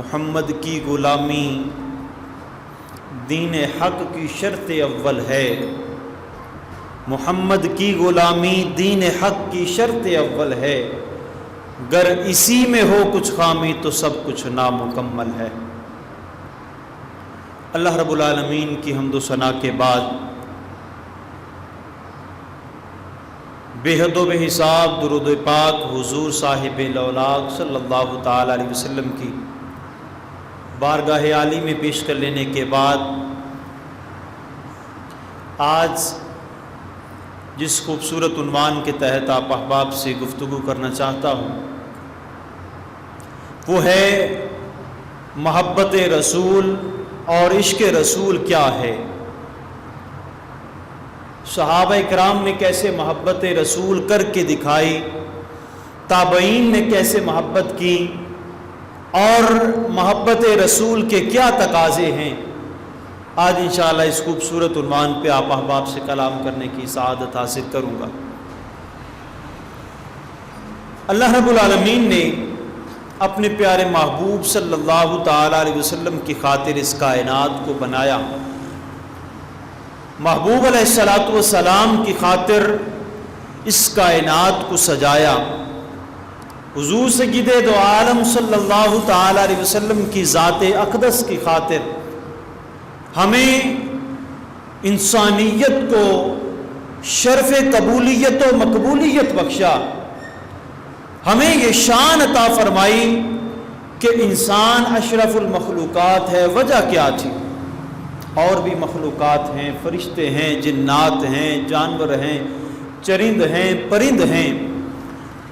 محمد کی غلامی دین حق کی شرط اول ہے، محمد کی غلامی دین حق کی شرط اول ہے، گر اسی میں ہو کچھ خامی تو سب کچھ نامکمل ہے۔ اللہ رب العالمین کی حمد و ثنا کے بعد بے حد و بے حساب درود پاک حضور صاحب لولاق صلی اللہ تعالی علیہ وسلم کی بارگاہ عالی میں پیش کر لینے کے بعد آج جس خوبصورت عنوان کے تحت آپ احباب سے گفتگو کرنا چاہتا ہوں وہ ہے محبت رسول اور عشق رسول کیا ہے۔ صحابہ اکرام نے کیسے محبت رسول کر کے دکھائی، تابعین نے کیسے محبت کی، اور محبت رسول کے کیا تقاضے ہیں۔ آج انشاءاللہ اس خوبصورت عنوان پہ آپ احباب سے کلام کرنے کی سعادت حاصل کروں گا۔ اللہ رب العالمین نے اپنے پیارے محبوب صلی اللہ تعالی علیہ وسلم کی خاطر اس کائنات کو بنایا، محبوب علیہ السلام کی خاطر اس کائنات کو سجایا، حضور سید دو عالم صلی اللہ تعالی علیہ وسلم کی ذات اقدس کی خاطر ہمیں انسانیت کو شرف قبولیت و مقبولیت بخشا، ہمیں یہ شان عطا فرمائی کہ انسان اشرف المخلوقات ہے۔ وجہ کیا تھی؟ اور بھی مخلوقات ہیں، فرشتے ہیں، جنات ہیں، جانور ہیں، چرند ہیں، پرند ہیں،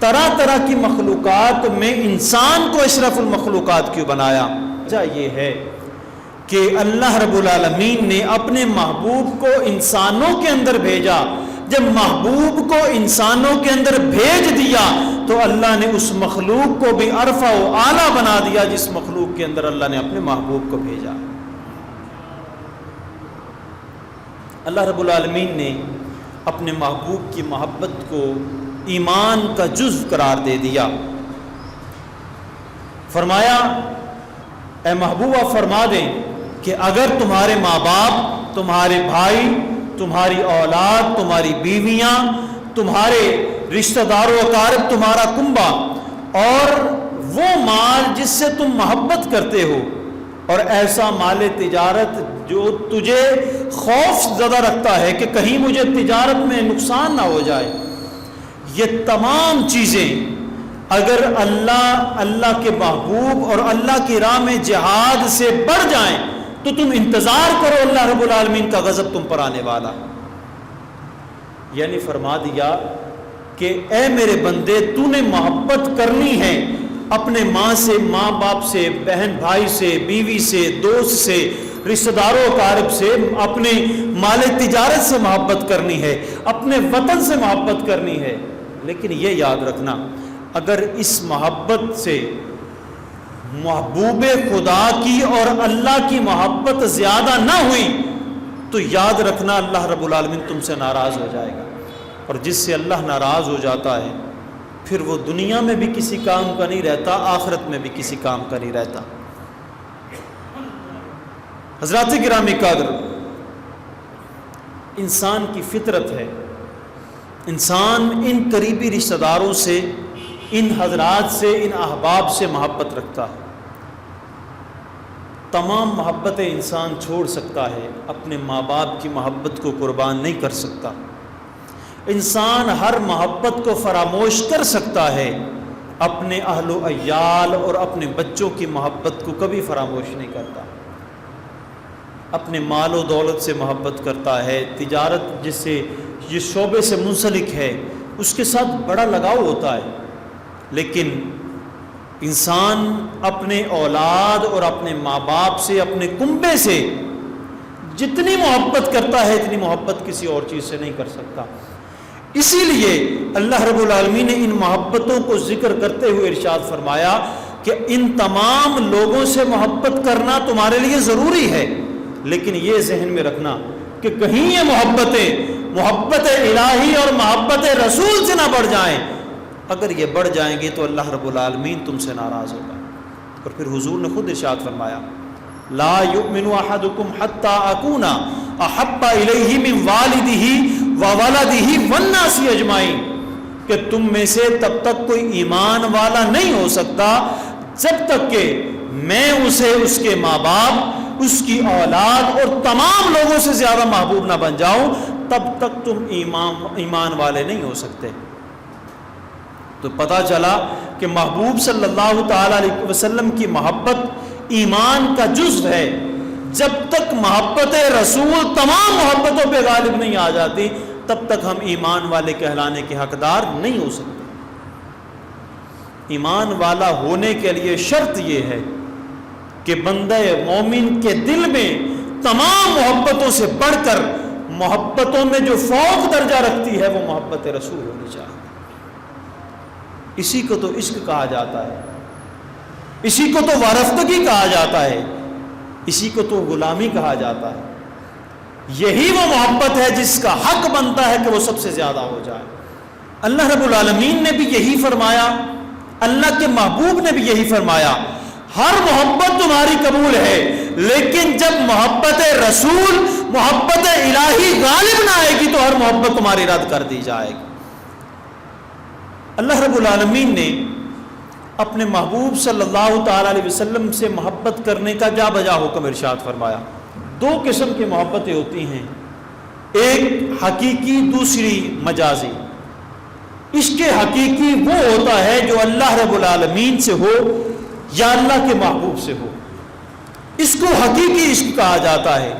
طرح طرح کی مخلوقات میں انسان کو اشرف المخلوقات کیوں بنایا؟ وجہ یہ ہے کہ اللہ رب العالمین نے اپنے محبوب کو انسانوں کے اندر بھیجا۔ جب محبوب کو انسانوں کے اندر بھیج دیا تو اللہ نے اس مخلوق کو بھی ارفع و اعلیٰ بنا دیا جس مخلوق کے اندر اللہ نے اپنے محبوب کو بھیجا۔ اللہ رب العالمین نے اپنے محبوب کی محبت کو ایمان کا جزو قرار دے دیا۔ فرمایا اے محبوبہ فرما دیں کہ اگر تمہارے ماں باپ، تمہارے بھائی، تمہاری اولاد، تمہاری بیویاں، تمہارے رشتہ دار و اقارب، تمہارا کنبہ اور وہ مال جس سے تم محبت کرتے ہو، اور ایسا مال تجارت جو تجھے خوف زدہ رکھتا ہے کہ کہیں مجھے تجارت میں نقصان نہ ہو جائے، یہ تمام چیزیں اگر اللہ کے محبوب اور اللہ کی راہ میں جہاد سے بڑھ جائیں تو تم انتظار کرو، اللہ رب العالمین کا غضب تم پر آنے والا۔ یعنی فرما دیا کہ اے میرے بندے، تو نے محبت کرنی ہے اپنے ماں سے، ماں باپ سے، بہن بھائی سے، بیوی سے، دوست سے، رشتہ داروں اقارب سے، اپنے مال تجارت سے محبت کرنی ہے، اپنے وطن سے محبت کرنی ہے، لیکن یہ یاد رکھنا اگر اس محبت سے محبوب خدا کی اور اللہ کی محبت زیادہ نہ ہوئی تو یاد رکھنا اللہ رب العالمین تم سے ناراض ہو جائے گا، اور جس سے اللہ ناراض ہو جاتا ہے پھر وہ دنیا میں بھی کسی کام کا نہیں رہتا، آخرت میں بھی کسی کام کا نہیں رہتا۔ حضرات گرامی قدر، انسان کی فطرت ہے، انسان ان قریبی رشتہ داروں سے، ان حضرات سے، ان احباب سے محبت رکھتا ہے۔ تمام محبتیں انسان چھوڑ سکتا ہے، اپنے ماں باپ کی محبت کو قربان نہیں کر سکتا۔ انسان ہر محبت کو فراموش کر سکتا ہے، اپنے اہل و عیال اور اپنے بچوں کی محبت کو کبھی فراموش نہیں کرتا۔ اپنے مال و دولت سے محبت کرتا ہے، تجارت جس شعبے سے منسلک ہے اس کے ساتھ بڑا لگاؤ ہوتا ہے، لیکن انسان اپنے اولاد اور اپنے ماں باپ سے، اپنے کنبے سے جتنی محبت کرتا ہے اتنی محبت کسی اور چیز سے نہیں کر سکتا۔ اسی لیے اللہ رب العالمین نے ان محبتوں کو ذکر کرتے ہوئے ارشاد فرمایا کہ ان تمام لوگوں سے محبت کرنا تمہارے لیے ضروری ہے، لیکن یہ ذہن میں رکھنا کہ کہیں یہ محبت الہی اور محبت رسول سے نہ بڑھ جائیں۔ اگر یہ بڑھ جائیں گے تو اللہ رب العالمین تم سے ناراض ہوگا۔ اور پھر حضور نے خود ارشاد فرمایا لا یؤمن احدکم حتی اکون احب الیہ من والدہ وولدہ والناس اجمعین، کہ تم میں سے تب تک کوئی ایمان والا نہیں ہو سکتا جب تک کہ میں اسے اس کے ماں باپ، اس کی اولاد اور تمام لوگوں سے زیادہ محبوب نہ بن جاؤں، تب تک تم ایمان والے نہیں ہو سکتے۔ تو پتہ چلا کہ محبوب صلی اللہ تعالی علیہ وسلم کی محبت ایمان کا جزو ہے۔ جب تک محبت رسول تمام محبتوں پہ غالب نہیں آ جاتی تب تک ہم ایمان والے کہلانے کے حقدار نہیں ہو سکتے۔ ایمان والا ہونے کے لیے شرط یہ ہے کہ بندہ مومن کے دل میں تمام محبتوں سے بڑھ کر محبتوں میں جو فوق درجہ رکھتی ہے وہ محبت رسول ہونی چاہیے۔ اسی کو تو عشق کہا جاتا ہے، اسی کو تو وارفتگی کہا جاتا ہے، اسی کو تو غلامی کہا جاتا ہے۔ یہی وہ محبت ہے جس کا حق بنتا ہے کہ وہ سب سے زیادہ ہو جائے۔ اللہ رب العالمین نے بھی یہی فرمایا، اللہ کے محبوب نے بھی یہی فرمایا، ہر محبت تمہاری قبول ہے لیکن جب محبت رسول، محبت الہی غالب نہ آئے گی تو ہر محبت تمہاری رد کر دی جائے گی۔ اللہ رب العالمین نے اپنے محبوب صلی اللہ تعالی علیہ وسلم سے محبت کرنے کا جا بجا حکم ارشاد فرمایا۔ دو قسم کی محبتیں ہوتی ہیں، ایک حقیقی، دوسری مجازی۔ عشق حقیقی وہ ہوتا ہے جو اللہ رب العالمین سے ہو یا اللہ کے محبوب سے ہو، اس کو حقیقی عشق کہا جاتا ہے۔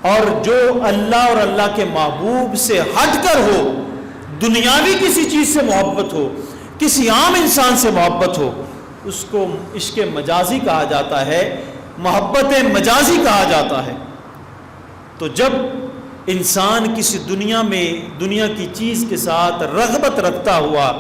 اور جو اللہ اور اللہ کے محبوب سے ہٹ کر ہو، دنیاوی کسی چیز سے محبت ہو، کسی عام انسان سے محبت ہو، اس کو عشق مجازی کہا جاتا ہے، محبت مجازی کہا جاتا ہے۔ تو جب انسان کسی دنیا کی چیز کے ساتھ رغبت رکھتا ہوا،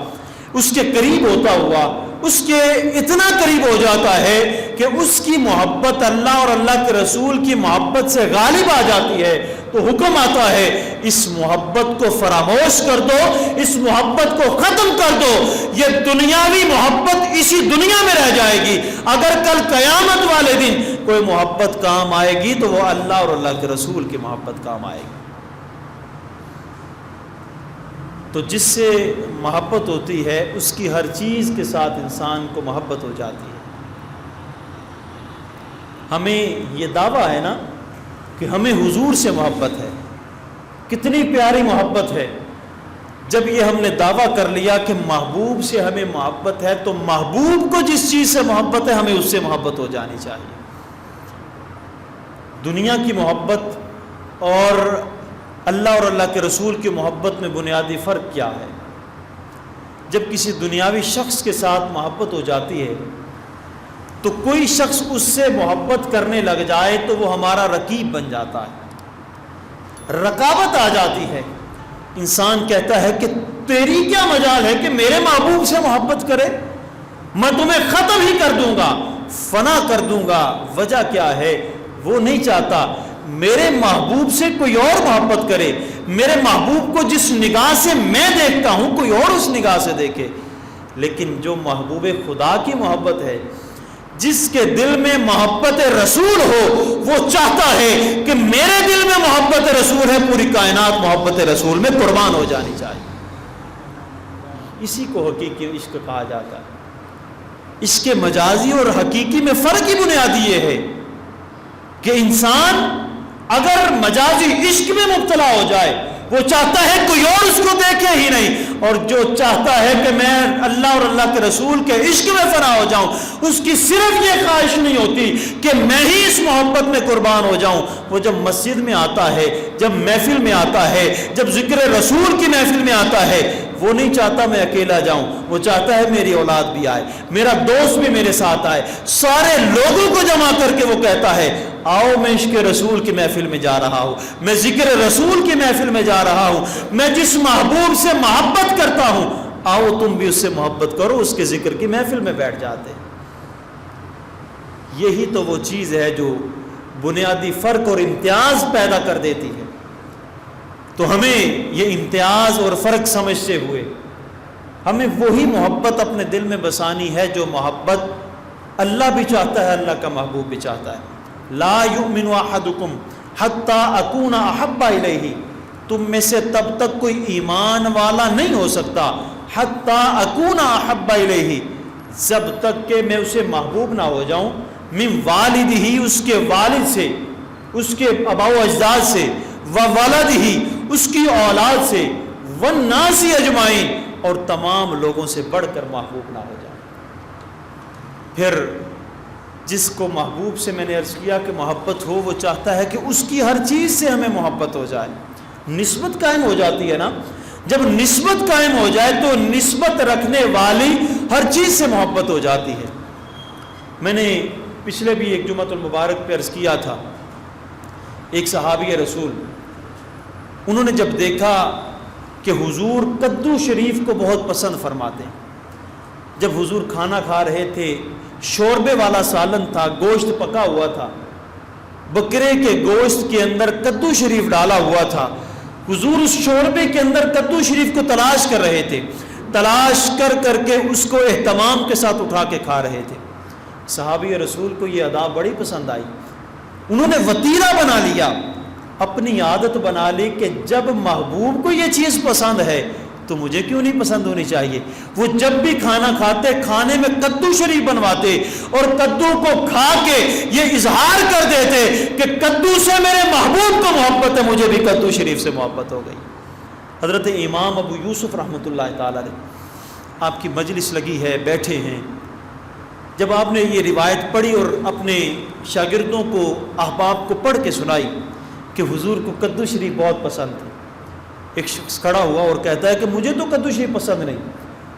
اس کے قریب ہوتا ہوا، اس کے اتنا قریب ہو جاتا ہے کہ اس کی محبت اللہ اور اللہ کے رسول کی محبت سے غالب آ جاتی ہے، تو حکم آتا ہے اس محبت کو فراموش کر دو، اس محبت کو ختم کر دو۔ یہ دنیاوی محبت اسی دنیا میں رہ جائے گی، اگر کل قیامت والے دن کوئی محبت کام آئے گی تو وہ اللہ اور اللہ کے رسول کی محبت کام آئے گی۔ تو جس سے محبت ہوتی ہے اس کی ہر چیز کے ساتھ انسان کو محبت ہو جاتی ہے۔ ہمیں یہ دعویٰ ہے نا کہ ہمیں حضور سے محبت ہے، کتنی پیاری محبت ہے۔ جب یہ ہم نے دعویٰ کر لیا کہ محبوب سے ہمیں محبت ہے تو محبوب کو جس چیز سے محبت ہے ہمیں اس سے محبت ہو جانی چاہیے۔ دنیا کی محبت اور اللہ اور اللہ کے رسول کی محبت میں بنیادی فرق کیا ہے؟ جب کسی دنیاوی شخص کے ساتھ محبت ہو جاتی ہے تو کوئی شخص اس سے محبت کرنے لگ جائے تو وہ ہمارا رقیب بن جاتا ہے، رقابت آ جاتی ہے۔ انسان کہتا ہے کہ تیری کیا مجال ہے کہ میرے محبوب سے محبت کرے، میں تمہیں ختم ہی کر دوں گا، فنا کر دوں گا۔ وجہ کیا ہے؟ وہ نہیں چاہتا میرے محبوب سے کوئی اور محبت کرے، میرے محبوب کو جس نگاہ سے میں دیکھتا ہوں کوئی اور اس نگاہ سے دیکھے۔ لیکن جو محبوب خدا کی محبت ہے، جس کے دل میں محبت رسول ہو، وہ چاہتا ہے کہ میرے دل میں محبت رسول ہے، پوری کائنات محبت رسول میں قربان ہو جانی چاہیے۔ اسی کو حقیقی عشق کہا جاتا ہے۔ عشق مجازی اور حقیقی میں فرق ہی بنیادی یہ ہے کہ انسان اگر مجازی عشق میں مبتلا ہو جائے، وہ چاہتا ہے کوئی اور اس کو دیکھے ہی نہیں، اور جو چاہتا ہے کہ میں اللہ اور اللہ کے رسول کے عشق میں فنا ہو جاؤں، اس کی صرف یہ خواہش نہیں ہوتی کہ میں ہی اس محبت میں قربان ہو جاؤں۔ وہ جب مسجد میں آتا ہے، جب محفل میں آتا ہے، جب ذکر رسول کی محفل میں آتا ہے، وہ نہیں چاہتا میں اکیلا جاؤں، وہ چاہتا ہے میری اولاد بھی آئے، میرا دوست بھی میرے ساتھ آئے، سارے لوگوں کو جمع کر کے وہ کہتا ہے آؤ میں عشق رسول کی محفل میں جا رہا ہوں، میں ذکر رسول کی محفل میں جا رہا ہوں، میں جس محبوب سے محبت کرتا ہوں آؤ تم بھی اس سے محبت کرو، اس کے ذکر کی محفل میں بیٹھ جاتے ہیں۔ یہی تو وہ چیز ہے جو بنیادی فرق اور امتیاز پیدا کر دیتی ہے۔ تو ہمیں یہ امتیاز اور فرق سمجھتے ہوئے ہمیں وہی محبت اپنے دل میں بسانی ہے جو محبت اللہ بھی چاہتا ہے، اللہ کا محبوب بھی چاہتا ہے۔ لا یؤمن احدکم حتی اکون احب الیہ، تم میں سے تب تک کوئی ایمان والا نہیں ہو سکتا حتی اکون احب الیہ، جب تک کہ میں اسے محبوب نہ ہو جاؤں، من والدہ، اس کے والد سے، اس کے آباء و اجداد سے، وولدہ، اس کی اولاد سے، والناس اجمعین، اور تمام لوگوں سے بڑھ کر محبوب نہ ہو جائے۔ پھر جس کو محبوب سے میں نے عرض کیا کہ محبت ہو، وہ چاہتا ہے کہ اس کی ہر چیز سے ہمیں محبت ہو جائے، نسبت قائم ہو جاتی ہے نا۔ جب نسبت قائم ہو جائے تو نسبت رکھنے والی ہر چیز سے محبت ہو جاتی ہے۔ میں نے پچھلے بھی ایک جمعۃ المبارک پہ عرض کیا تھا، ایک صحابی رسول، انہوں نے جب دیکھا کہ حضور کدو شریف کو بہت پسند فرماتے ہیں، جب حضور کھانا کھا رہے تھے، شوربے والا سالن تھا، گوشت پکا ہوا تھا، بکرے کے گوشت کے اندر کدو شریف ڈالا ہوا تھا، حضور اس شوربے کے اندر کدو شریف کو تلاش کر رہے تھے، تلاش کر کر کے اس کو اہتمام کے ساتھ اٹھا کے کھا رہے تھے۔ صحابی رسول کو یہ ادا بڑی پسند آئی، انہوں نے وتیرہ بنا لیا، اپنی عادت بنا لی کہ جب محبوب کو یہ چیز پسند ہے تو مجھے کیوں نہیں پسند ہونی چاہیے۔ وہ جب بھی کھانا کھاتے، کھانے میں کدو شریف بنواتے اور کدو کو کھا کے یہ اظہار کر دیتے کہ کدو سے میرے محبوب کو محبت ہے، مجھے بھی کدو شریف سے محبت ہو گئی۔ حضرت امام ابو یوسف رحمۃ اللہ تعالی علیہ، آپ کی مجلس لگی ہے، بیٹھے ہیں، جب آپ نے یہ روایت پڑھی اور اپنے شاگردوں کو، احباب کو پڑھ کے سنائی کہ حضور کو کدو شریف بہت پسند تھی، ایک شخص کھڑا ہوا اور کہتا ہے کہ مجھے تو کدو شریف پسند نہیں۔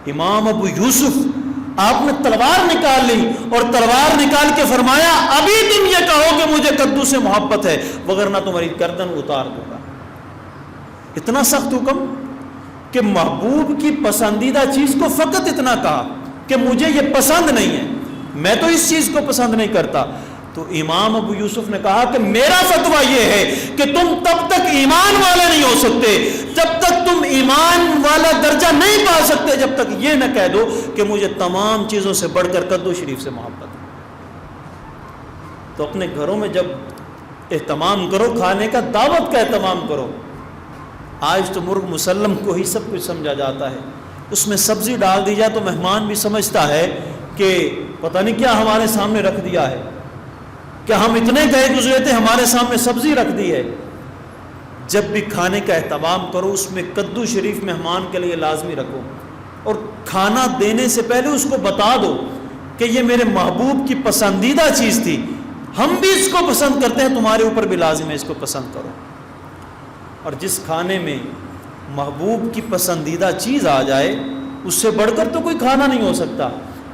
امام ابو یوسف، آپ نے تلوار نکال لی اور تلوار نکال کے فرمایا ابھی تم یہ کہو کہ مجھے کدو سے محبت ہے، وگرنہ تمہاری گردن اتار دوں گا۔ اتنا سخت حکم کہ محبوب کی پسندیدہ چیز کو فقط اتنا کہا کہ مجھے یہ پسند نہیں ہے، میں تو اس چیز کو پسند نہیں کرتا۔ تو امام ابو یوسف نے کہا کہ میرا فتویٰ یہ ہے کہ تم تب تک ایمان والے نہیں ہو سکتے، جب تک تم ایمان والا درجہ نہیں پا سکتے، جب تک یہ نہ کہہ دو کہ مجھے تمام چیزوں سے بڑھ کر کدو شریف سے محبت ہے۔ تو اپنے گھروں میں جب اہتمام کرو، کھانے کا، دعوت کا اہتمام کرو۔ آج تو مرغ مسلم کو ہی سب کچھ سمجھا جاتا ہے، اس میں سبزی ڈال دی جائے تو مہمان بھی سمجھتا ہے کہ پتہ نہیں کیا ہمارے سامنے رکھ دیا ہے، کہ ہم اتنے گئے گزرے تھے، ہمارے سامنے سبزی رکھ دی ہے۔ جب بھی کھانے کا اہتمام کرو، اس میں کدو شریف مہمان کے لیے لازمی رکھو، اور کھانا دینے سے پہلے اس کو بتا دو کہ یہ میرے محبوب کی پسندیدہ چیز تھی، ہم بھی اس کو پسند کرتے ہیں، تمہارے اوپر بھی لازم ہے اس کو پسند کرو۔ اور جس کھانے میں محبوب کی پسندیدہ چیز آ جائے، اس سے بڑھ کر تو کوئی کھانا نہیں ہو سکتا۔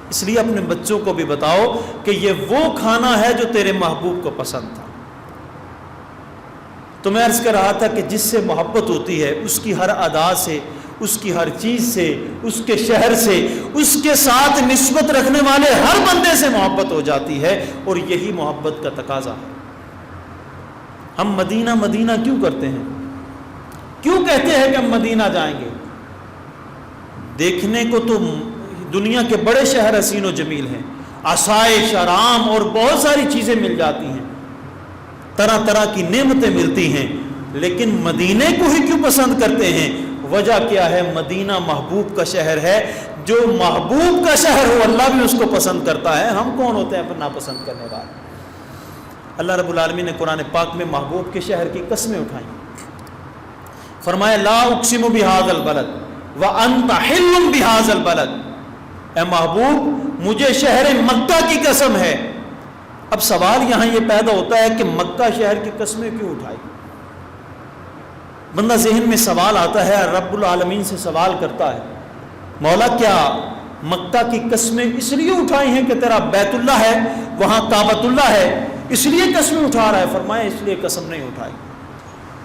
اس لیے اپنے بچوں کو بھی بتاؤ کہ یہ وہ کھانا ہے جو تیرے محبوب کو پسند تھا۔ تو میں عرض کر رہا تھا کہ جس سے محبت ہوتی ہے، اس کی ہر ادا سے، اس کی ہر چیز سے، اس کے شہر سے، اس کے ساتھ نسبت رکھنے والے ہر بندے سے محبت ہو جاتی ہے، اور یہی محبت کا تقاضا ہے۔ ہم مدینہ مدینہ کیوں کرتے ہیں؟ کیوں کہتے ہیں کہ ہم مدینہ جائیں گے؟ دیکھنے کو تو دنیا کے بڑے شہر حسین و جمیل ہیں، آسائش، آرام اور بہت ساری چیزیں مل جاتی ہیں، طرح طرح کی نعمتیں ملتی ہیں، لیکن مدینے کو ہی کیوں پسند کرتے ہیں؟ وجہ کیا ہے؟ مدینہ محبوب کا شہر ہے، جو محبوب کا شہر ہو اللہ بھی اس کو پسند کرتا ہے۔ ہم کون ہوتے ہیں اپنا ناپسند کرنے والے؟ اللہ رب العالمین نے قرآن پاک میں محبوب کے شہر کی قسمیں اٹھائیں، فرمایا لا اقسم بہذا البلد وانت حل بہذا البلد، اے محبوب مجھے شہر مکہ کی قسم ہے۔ اب سوال یہاں یہ پیدا ہوتا ہے کہ مکہ شہر کی قسمیں کیوں اٹھائی؟ بندہ ذہن میں سوال آتا ہے، رب العالمین سے سوال کرتا ہے، مولا کیا مکہ کی قسمیں اس لیے اٹھائی ہیں کہ تیرا بیت اللہ ہے، وہاں کعبۃ اللہ ہے، اس لیے قسمیں اٹھا رہا ہے؟ فرمایا اس لیے قسم نہیں اٹھائی۔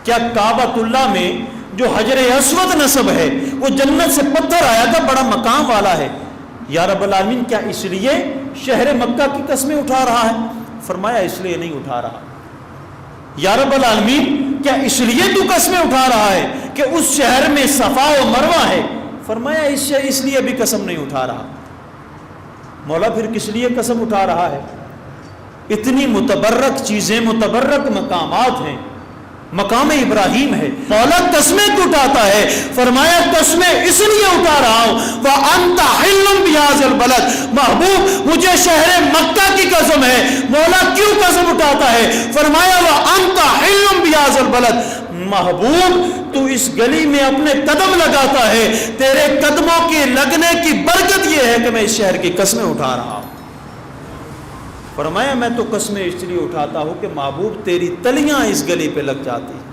کیا کعبۃ اللہ میں جو حجر اسود نصب ہے، وہ جنت سے پتھر آیا تھا، بڑا مقام والا ہے، یا رب العالمین کیا اس لیے شہر مکہ کی قسمیں اٹھا رہا ہے؟ فرمایا اس لیے نہیں اٹھا رہا۔ یا رب العالمین کیا اس لیے تو قسمیں اٹھا رہا ہے کہ اس شہر میں صفا و مروہ ہے؟ فرمایا اس لیے بھی قسم نہیں اٹھا رہا۔ مولا پھر کس لیے قسم اٹھا رہا ہے؟ اتنی متبرک چیزیں، متبرک مقامات ہیں، مقام ابراہیم ہے، مولا قسمیں کیوں اٹھاتا ہے؟ فرمایا قسمیں اس لیے اٹھا رہا ہوں وَأَنْتَ حِلٌّ بِهَٰذَا الْبَلَدِ، محبوب مجھے شہر مکہ کی قسم ہے۔ مولا کیوں قسم اٹھاتا ہے؟ فرمایا وَأَنْتَ حِلٌّ بِهَٰذَا الْبَلَدِ، محبوب تو اس گلی میں اپنے قدم لگاتا ہے، تیرے قدموں کے لگنے کی برکت یہ ہے کہ میں اس شہر کی قسمیں اٹھا رہا ہوں۔ فرمایا میں تو قسمیں اس لیے اٹھاتا ہوں کہ محبوب تیری تلیاں اس گلی پہ لگ جاتی ہیں۔